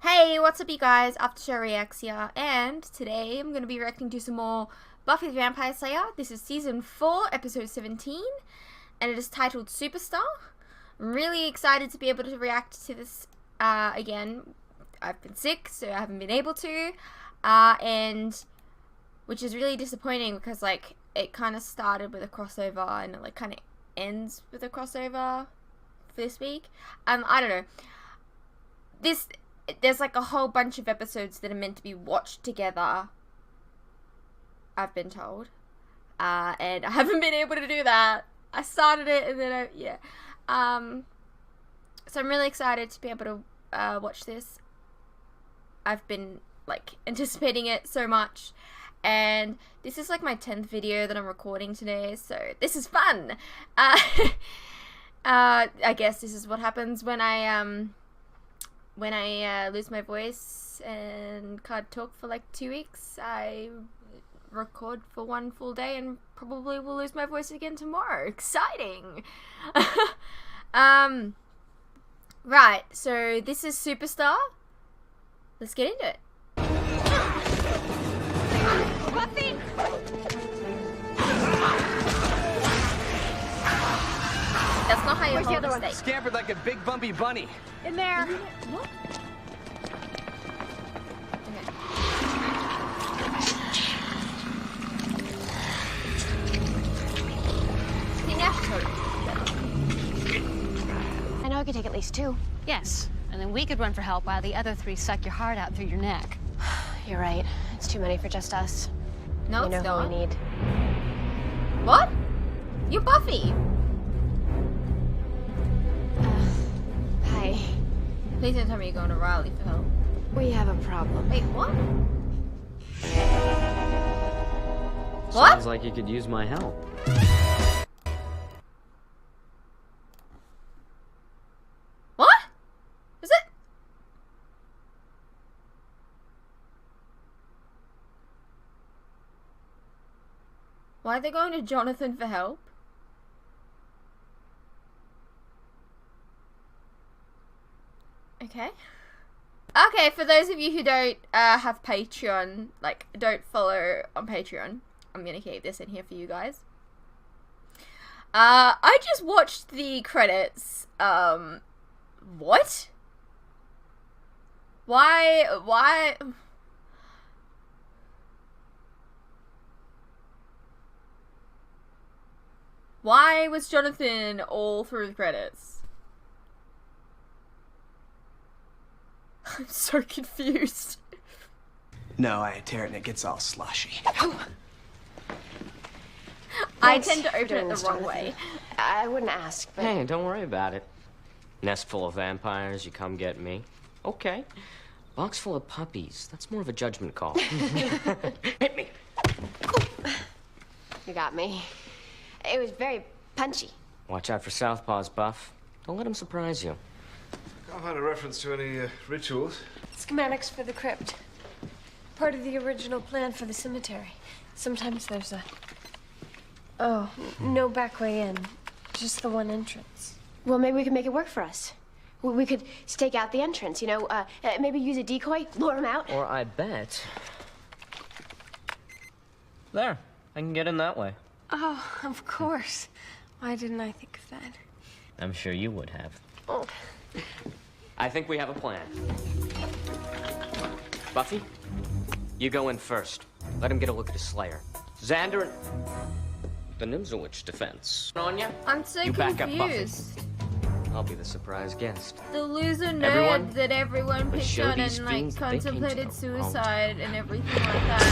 Hey, what's up you guys? After Reacts here, and today I'm going to be reacting to some more Buffy the Vampire Slayer. This is Season 4, Episode 17, and it is titled Superstar. I'm really excited to be able to react to this again. I've been sick, so I haven't been able to, and which is really disappointing because, like, it kind of started with a crossover and it, like, kind of ends with a crossover for this week. I don't know. There's like a whole bunch of episodes that are meant to be watched together, I've been told, and I haven't been able to do that. I started it and then so I'm really excited to be able to watch this. I've been like anticipating it so much, and this is like my 10th video that I'm recording today, so this is fun. I guess this is what happens when I lose my voice and can't talk for like 2 weeks. I record for 1 full day and probably will lose my voice again tomorrow. Exciting! Right, so this is Superstar. Let's get into it. Buffy! That's not how you hold a steak. Scampered like a big bumpy bunny. In there. What? I know I could take at least 2. Yes, and then we could run for help while the other 3 suck your heart out through your neck. You're right. It's too many for just us. No, you know it's who not. we need. What? You're Buffy. Hi. Please don't tell me you're going to Riley for help. We have a problem. Wait, what? What? Sounds like you could use my help. What? Is it? Why are they going to Jonathan for help? Okay. Okay, for those of you who don't have Patreon, like, don't follow on Patreon, I'm gonna keep this in here for you guys. I just watched the credits. What? Why? Why was Jonathan all through the credits? I'm so confused. No, I tear it and it gets all slushy. I Thanks tend to for open doing it the this, wrong Jonathan. way. I wouldn't ask, but... Hey, don't worry about it. Nest full of vampires, you come get me. Okay. Box full of puppies. That's more of a judgment call. Hit me. You got me. It was very punchy. Watch out for southpaws, Buff. Don't let them surprise you. Can't find a reference to any rituals. Schematics for the crypt. Part of the original plan for the cemetery. Sometimes there's a... Oh, no back way in. Just the one entrance. Well, maybe we could make it work for us. We could stake out the entrance, you know, maybe use a decoy, lure them out. Or I bet... There. I can get in that way. Oh, of course. Why didn't I think of that? I'm sure you would have. Oh. I think we have a plan. Buffy, you go in first. Let him get a look at his Slayer. Xander and... the Nimzowitch defense. On ya? I'm so You back up, Buffy. confused. I'll be the surprise guest. The loser nerd Everyone, that everyone let's picked show on these and like fiends that they came to contemplated know. suicide and everything like that.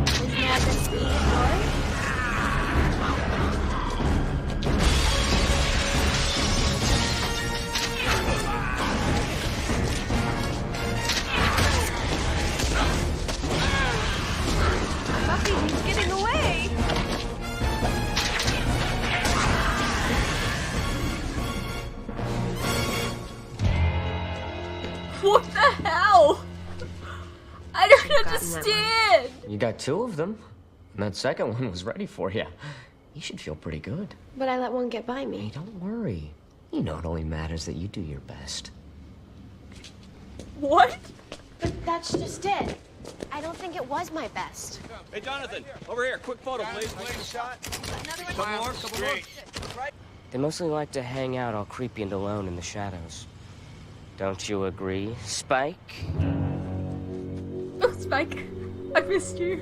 Is now just being ignored? Buffy, he's getting away! What the hell? I don't understand. You got 2 of them. And that second one was ready for you. You should feel pretty good. But I let one get by Hey, me. don't worry. You know it only matters that you do your best. What? But that's just it. I don't think it was my best. Hey, Jonathan, over here. Quick photo, please. Couple more. They mostly like to hang out all creepy and alone in the shadows. Don't you agree, Spike? Oh, Spike. I missed you.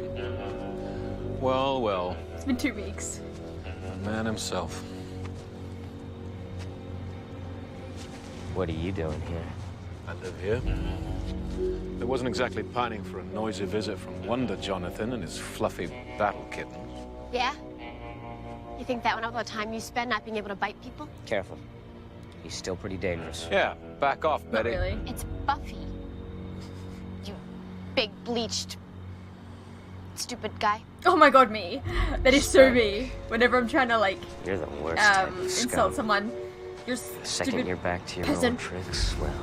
Well, well. It's been 2 weeks. The man himself. What are you doing here? I live here. I wasn't exactly pining for a noisy visit from Wonder Jonathan and his fluffy battle kitten. Yeah? You think that went up all the time you spend not being able to bite people? Careful. He's still pretty dangerous. Yeah, back off, Not Betty. really. It's Buffy. You big, bleached, stupid guy. Oh my god, me. That is so me. Whenever I'm trying to, like, You're the worst type of insult scum. someone. You're The second stupid you're back to your peasant. old tricks, well,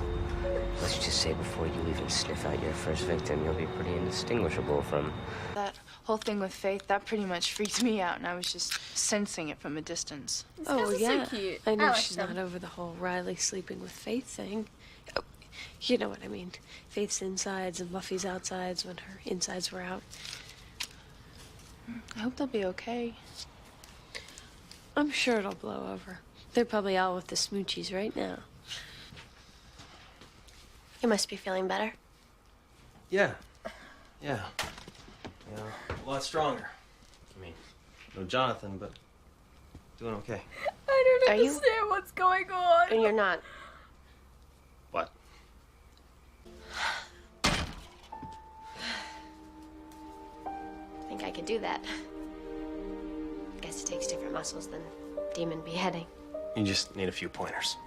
let's just say before you even sniff out your first victim, you'll be pretty indistinguishable from... That whole thing with Faith, that pretty much freaked me out, and I was just sensing it from a distance. These guys are so cute. I know like she's them. not over the whole Riley sleeping with Faith thing. Oh, you know what I mean. Faith's insides and Buffy's outsides when her insides were out. I hope they'll be okay. I'm sure it'll blow over. They're probably out with the smoochies right now. You must be feeling better. Yeah. Yeah. You know, a lot stronger. I mean, no Jonathan, but doing okay. I don't Are you- understand what's going on. And you're not. What? I think I could do that. Guess it takes different muscles than demon beheading. You just need a few pointers.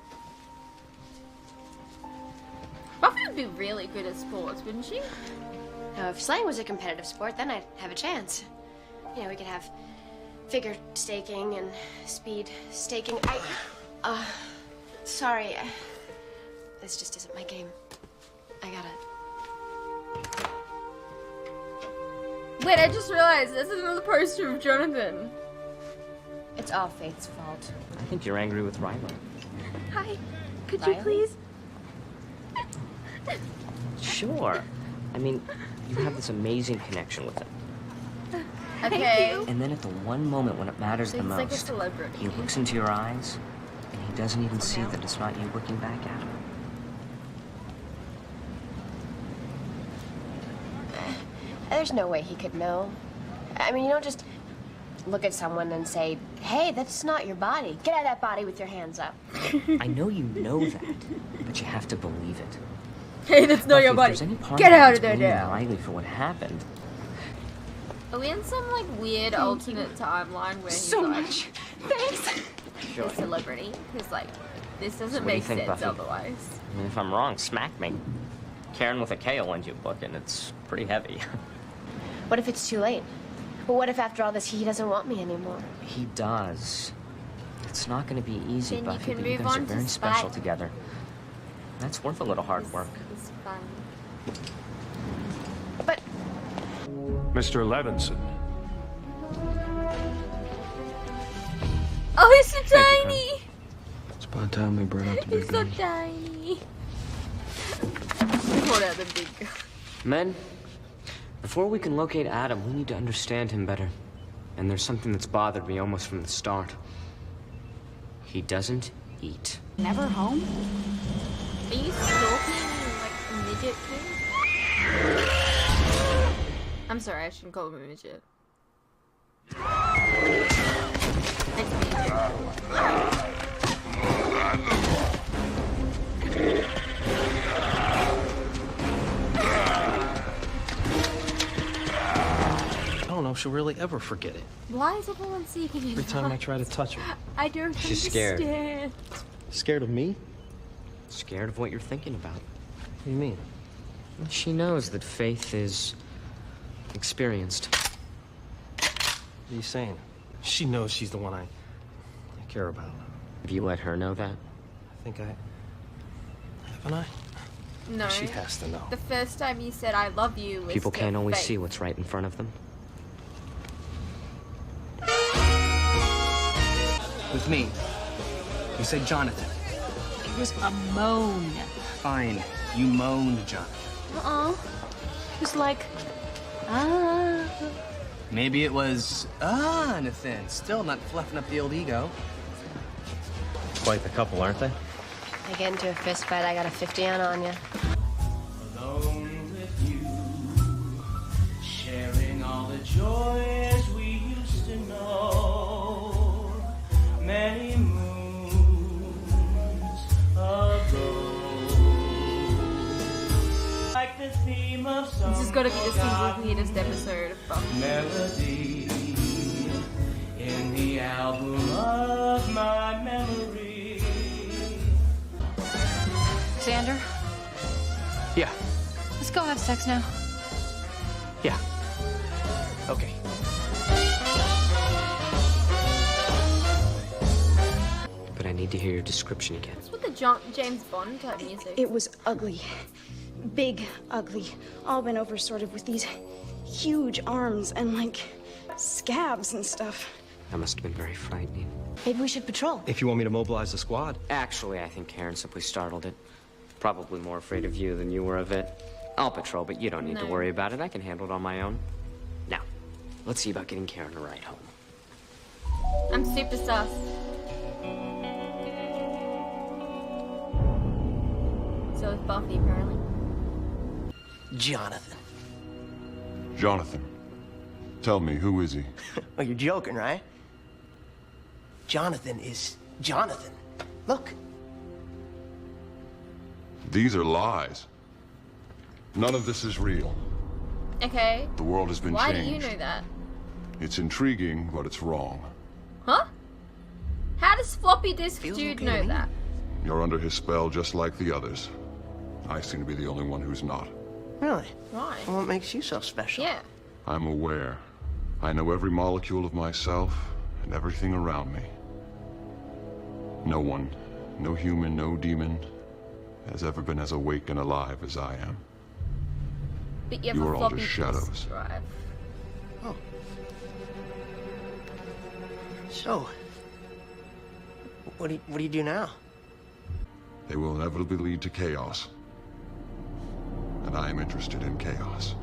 Buffy would be really good at sports, wouldn't she? Now, if slaying was a competitive sport, then I'd have a chance. You know, we could have figure staking and speed staking. Sorry. This just isn't my game. I gotta... Wait, I just realized this is another poster of Jonathan. It's all Faith's fault. I think you're angry with Riley. Hi. Could Riley? you please? Sure. I mean, you have this amazing connection with him. Okay. And then at the one moment when it matters So the he's like a most, celebrity. he looks into your eyes, and he doesn't even see that it's not you looking back at him. There's no way he could know. I mean, you don't just look at someone and say, hey, that's not your body. Get out of that body with your hands up. I know you know that, but you have to believe it. Hey, that's not your Buffy, body. if there's any part Get you out that's of there blaming now. Riley for what happened. Are we in some like weird alternate timeline where he's So like much. Thanks. a celebrity? Who's like, this doesn't So what do you make think, sense Buffy? otherwise. I mean, if I'm wrong, smack me. Karen with a K will lend you a book, and it's pretty heavy. What if it's too late? Well, what if after all this he doesn't want me anymore? He does. It's not going to be easy, Then you Buffy, can but you move guys are on to very special Spike. together. That's worth a little hard work. It's fun. But Mr. Levinson. Oh, he's so Thank you, tiny. It's about time we brought out the He's big so guns. tiny. We brought out the big guy. Men, before we can locate Adam, we need to understand him better. And there's something that's bothered me almost from the start. He doesn't eat. Never home? Are you stalking like a midget too? I'm sorry, I shouldn't call him a midget. It's midget. I don't know if she'll really ever forget it. Why is everyone seeking him? Every time I try to touch her. I don't She's scared. understand. Scared of me? Scared of what you're thinking about. What do you mean? She knows that Faith is experienced. What are you saying? She knows she's the one I care about. Have you let her know that? I think I... Haven't I? No. She has to know. The first time you said I love you was People to can't always Faith. see what's right in front of them. With me. You said Jonathan. It was a moan. Fine. You moaned, Jonathan. It was like, ah. Maybe it was, Nathan. Still not fluffing up the old ego. Quite the couple, aren't they? I get into a fist fight, I got a 50 on Anya. Alone with you, sharing all the joys we used to know. Many moons ago. Like the theme of some This is gonna be the single weirdest episode of Buffy. melody in the album of my memory. Xander, Yeah, let's go have sex now. yeah. Okay. But I need to hear your description again. What's with the James Bond type music? It was ugly. Big, ugly. All bent over sort of with these huge arms and like scabs and stuff. That must have been very frightening. Maybe we should patrol. If you want me to mobilize the squad. Actually, I think Karen simply startled it. Probably more afraid of you than you were of it. I'll patrol, but you don't need to No. worry about it. I can handle it on my own. Now, let's see about getting Karen a ride home. I'm super sus. So is Buffy, apparently. Jonathan. Jonathan. Tell me, who is he? Oh, you're joking, right? Jonathan is Jonathan. Look. These are lies. None of this is real. Okay. The world has been Why changed. do you know that? It's intriguing, but it's wrong. Huh? How does Floppy Disk Dude know that? You're under his spell just like the others. I seem to be the only one who's not. Really? Right. Well, what makes you so special? Yeah. I'm aware. I know every molecule of myself and everything around me. No one, no human, no demon, has ever been as awake and alive as I am. But you have You a are all floppy just disk shadows. drive. Oh. So, what do you do now? They will inevitably lead to chaos. And I am interested in chaos.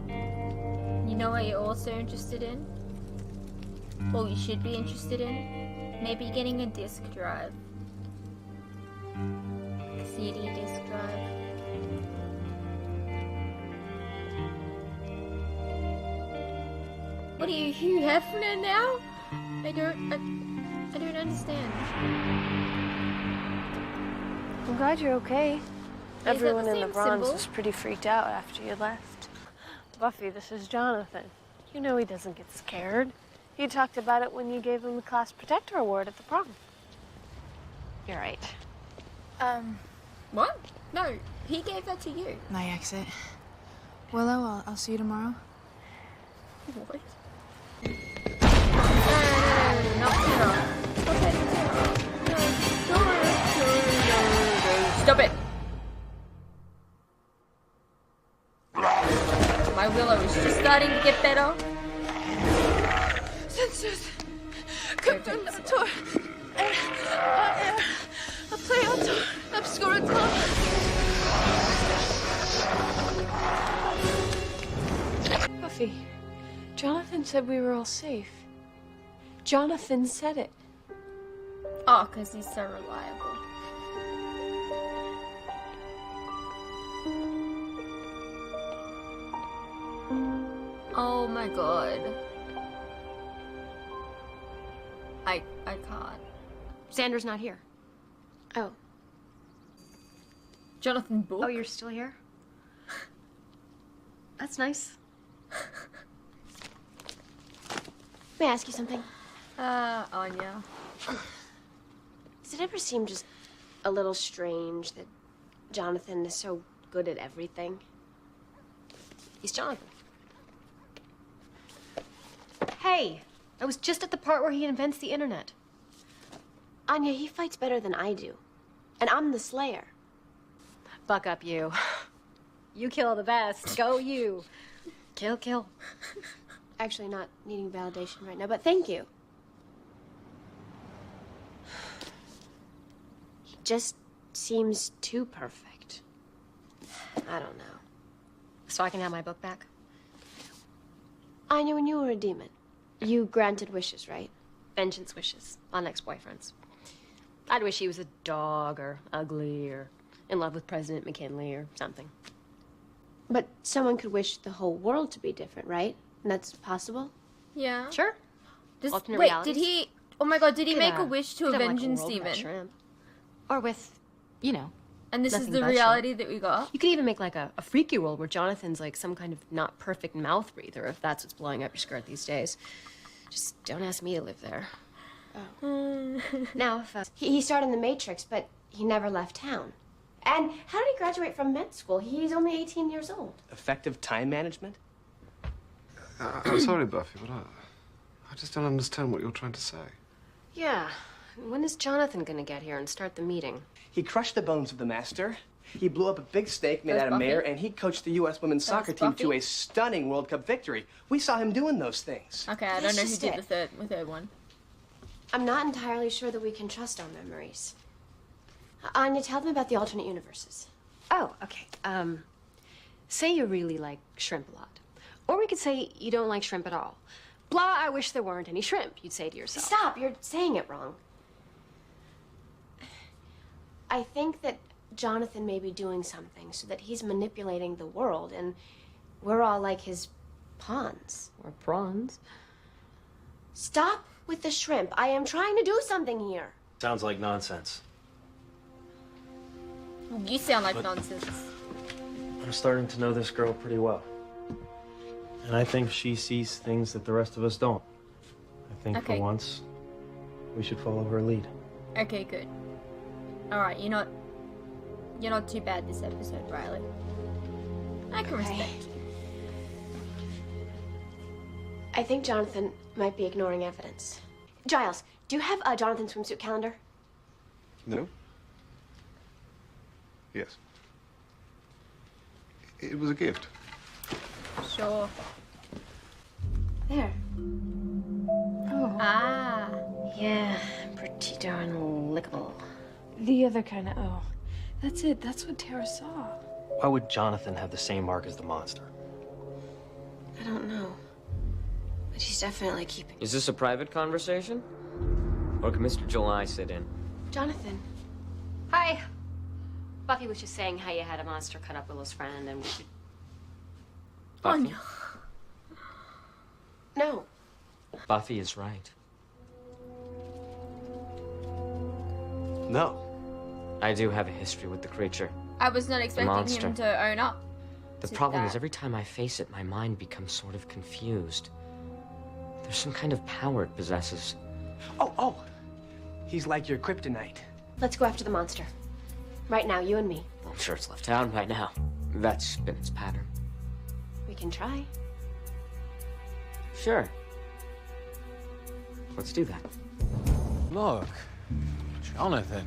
You know what you're also interested in? Or you should be interested in? Maybe getting a disk drive. A CD disk drive. What are you, Hugh Hefner now? I don't understand. I'm glad you're okay. that Everyone the in the same bronze symbol? was pretty freaked out after you left. Buffy, this is Jonathan. You know he doesn't get scared. You talked about it when you gave him the Class Protector Award at the prom. You're right. What? No, he gave that to you. My exit. Willow, I'll see you tomorrow. What? Stop it! My Willow is just starting to get better. Censors! Confrontor! Pleotor! Obscurator! Buffy, Jonathan said we were all safe. Jonathan said it. Oh, because he's so reliable. Oh my god. I can't. Xander's not here. Oh. Jonathan Book? Oh, you're still here? That's nice. May I ask you something? Anya. Does it ever seem just a little strange that Jonathan is so good at everything? He's Jonathan. Hey, I was just at the part where he invents the internet. Anya, he fights better than I do. And I'm the Slayer. Buck up, you. You kill the best. Go you. Kill, kill. Actually, not needing validation right now, but thank you. He just seems too perfect. I don't know. So I can have my book back? Anya, when you were a demon, you granted wishes, right? Vengeance wishes on ex-boyfriends. I'd wish he was a dog or ugly or in love with President McKinley or something. But someone could wish the whole world to be different, right? And that's possible? Yeah. Sure. Wait, realities. did he... Oh my god, did he Could, make a wish to a could have, like, vengeance world without demon? shrimp. Or with, you know. And this is nothing the but reality shrimp. that we got? You could even make like a freaky world where Jonathan's like some kind of not perfect mouth breather, if that's what's blowing up your skirt these days. Just don't ask me to live there. Now, if he starred in The Matrix, but he never left town. And how did he graduate from med school? He's only 18 years old. Effective time management? I'm sorry, Buffy, but I just don't understand what you're trying to say. Yeah. When is Jonathan gonna get here and start the meeting? He crushed the bones of the master. He blew up a big steak made That was out of Buffy? mayor, and he coached the U.S. women's That was soccer team to Buffy? a stunning World Cup victory. We saw him doing those things. Okay, I don't That's know who just did it. the third one. I'm not entirely sure that we can trust our memories. Anya, tell them about the alternate universes. Oh, okay. Say you really like shrimp a lot. Or we could say you don't like shrimp at all. Blah, I wish there weren't any shrimp, you'd say to yourself. Stop, you're saying it wrong. I think that Jonathan may be doing something so that he's manipulating the world, and we're all like his pawns. Or prawns. Stop with the shrimp. I am trying to do something here. Sounds like nonsense. You sound like But- nonsense. I'm starting to know this girl pretty well. And I think she sees things that the rest of us don't. I think Okay. for once, we should follow her lead. Okay, good. Alright, you're not too bad this episode, Riley. I can respect you. I think Jonathan might be ignoring evidence. Giles, do you have a Jonathan swimsuit calendar? No? Yes. It was a gift. Sure. There. Oh. Ah. Yeah, pretty darn lickable. The other kind of O. That's it. That's what Tara saw. Why would Jonathan have the same mark as the monster? I don't know. But he's definitely keeping... Is this a private conversation? Or can Mr. July sit in? Jonathan. Hi. Buffy was just saying how you had a monster cut up Willow's friend and we should... Buffy? No. Buffy is right. No. I do have a history with the creature. I was not expecting monster. him to own up. The to problem that. is every time I face it, my mind becomes sort of confused. There's some kind of power it possesses. Oh! He's like your kryptonite. Let's go after the monster. Right now, you and me. I'm sure it's left town by now. That's been its pattern. We can try. Sure. Let's do that. Look, Jonathan.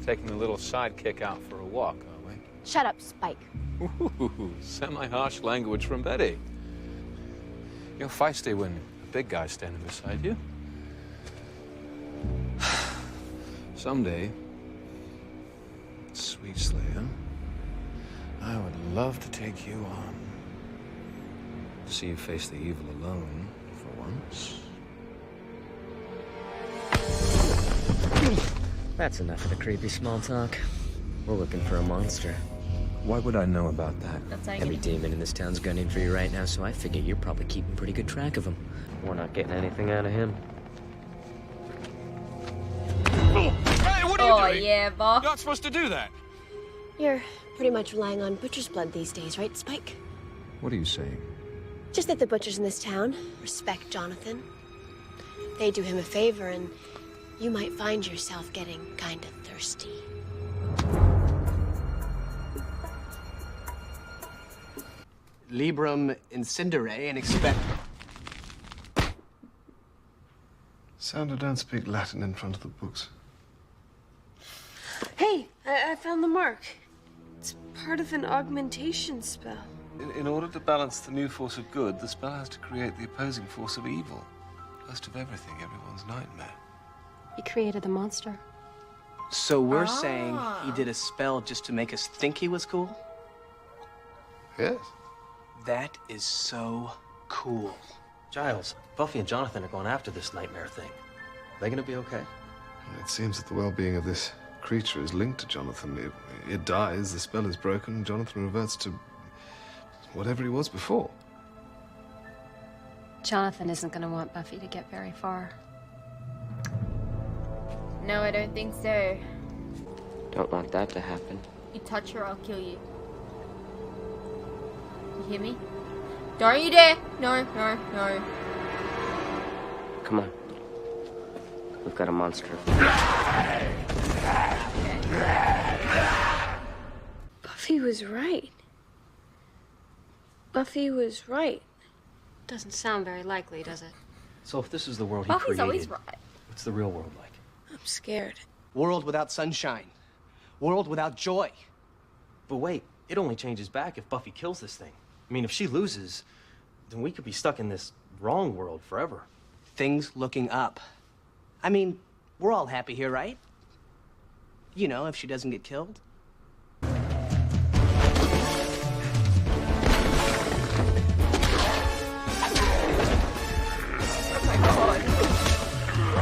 Taking a little sidekick out for a walk, are we? Shut up, Spike. Ooh, semi-harsh language from Betty. You're feisty when a big guy's standing beside you. Someday, sweet Slayer, I would love to take you on. See you face the evil alone for once. That's enough of the creepy small talk. We're looking for a monster. Why would I know about that? That's how you Every get demon in this town's gunning for you right now, so I figure you're probably keeping pretty good track of him. We're not getting anything out of him. Hey, what are Oh, you doing? yeah, Buff. You're not supposed to do that. You're pretty much relying on butcher's blood these days, right, Spike? What are you saying? Just that the butchers in this town respect Jonathan. They do him a favor, and you might find yourself getting kind of thirsty. Librum incendere and expect... Sandra, don't speak Latin in front of the books. Hey, I found the mark. It's part of an augmentation spell. In order to balance the new force of good, the spell has to create the opposing force of evil. Worst of everything, everyone's nightmare. You created the monster. So we're saying he did a spell just to make us think he was cool? Yes. That is so cool. Giles, Buffy and Jonathan are going after this nightmare thing. Are they gonna be okay? It seems that the well-being of this creature is linked to Jonathan. It dies, the spell is broken, and Jonathan reverts to whatever he was before. Jonathan isn't going to want Buffy to get very far. No, I don't think so. Don't want that to happen. You touch her, I'll kill you. You hear me? Don't you dare! No, no, no. Come on. We've got a monster. Buffy was right. Buffy was right. Doesn't sound very likely, does it? So if this is the world he Buffy's created, always right. what's the real world like? I'm scared. World without sunshine. World without joy. But wait, it only changes back if Buffy kills this thing. I mean, if she loses, then we could be stuck in this wrong world forever. Things looking up. I mean, we're all happy here, right? You know, if she doesn't get killed.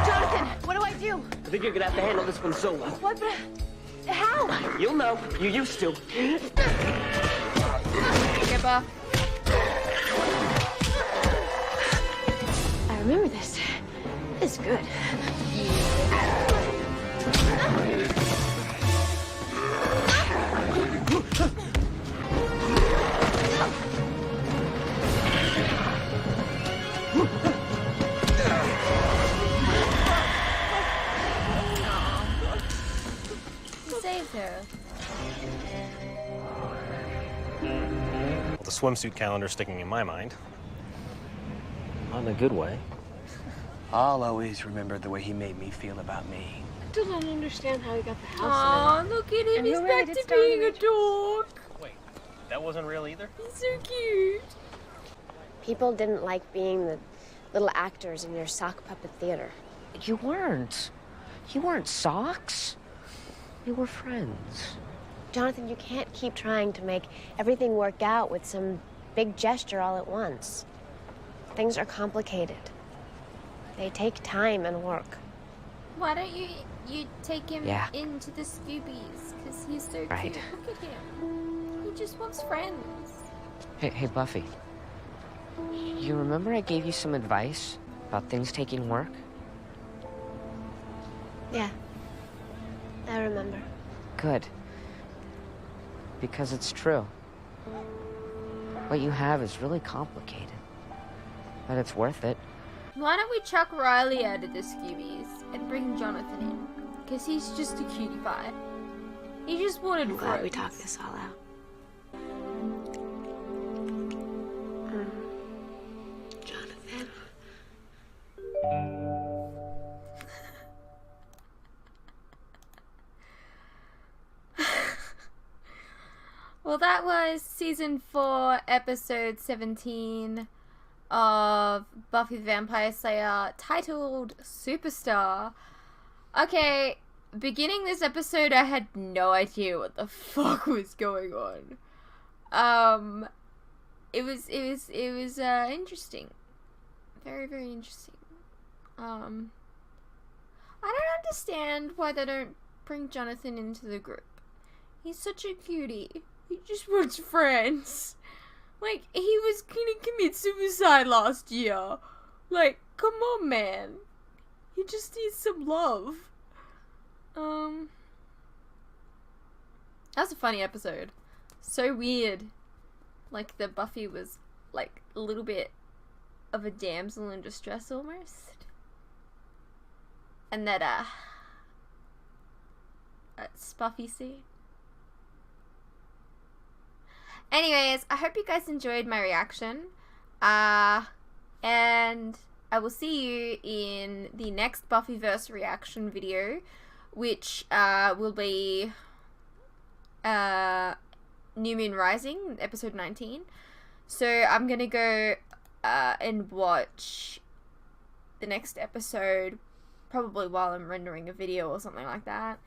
Jonathan, what do I do? I think you're gonna have to handle this one solo. What the... How? You'll know. You used to. Okay, Buff. I remember this. It's good. Saved her. Well, the swimsuit calendar's sticking in my mind. Not in a good way. I'll always remember the way he made me feel about me. I still don't understand how he got the house. Aw, look at him. He's back to being a dog. Wait, that wasn't real either? He's so cute. People didn't like being the little actors in your sock puppet theater. You weren't. You weren't socks. We were friends. Jonathan, you can't keep trying to make everything work out with some big gesture all at once. Things are complicated. They take time and work. Why don't you take him Yeah. into the Scoobies? Because he's so Right. cute. Look at him. He just wants friends. Hey, Buffy. You remember I gave you some advice about things taking work? Yeah. I remember. Good. Because it's true. What you have is really complicated. But it's worth it. Why don't we chuck Riley out of the Scoobies and bring Jonathan in? Because he's just a cutie pie. He just wanted I'm glad we friends. talked this all out. Jonathan. Well, that was season 4, episode 17 of Buffy the Vampire Slayer, titled Superstar. Okay, beginning this episode, I had no idea what the fuck was going on. It was interesting. Very, very interesting. I don't understand why they don't bring Jonathan into the group. He's such a cutie. He just wants friends. Like, he was gonna commit suicide last year. Like, come on, man. He just needs some love. That was a funny episode. So weird. Like, the Buffy was, like, a little bit of a damsel in distress almost. And that, Spuffy scene. Anyways, I hope you guys enjoyed my reaction. And I will see you in the next Buffyverse reaction video, which will be New Moon Rising, episode 19. So I'm gonna go and watch the next episode, probably while I'm rendering a video or something like that.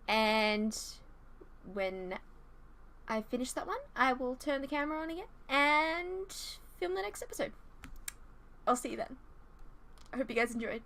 And when I finish that one, I will turn the camera on again and film the next episode. I'll see you then. I hope you guys enjoyed.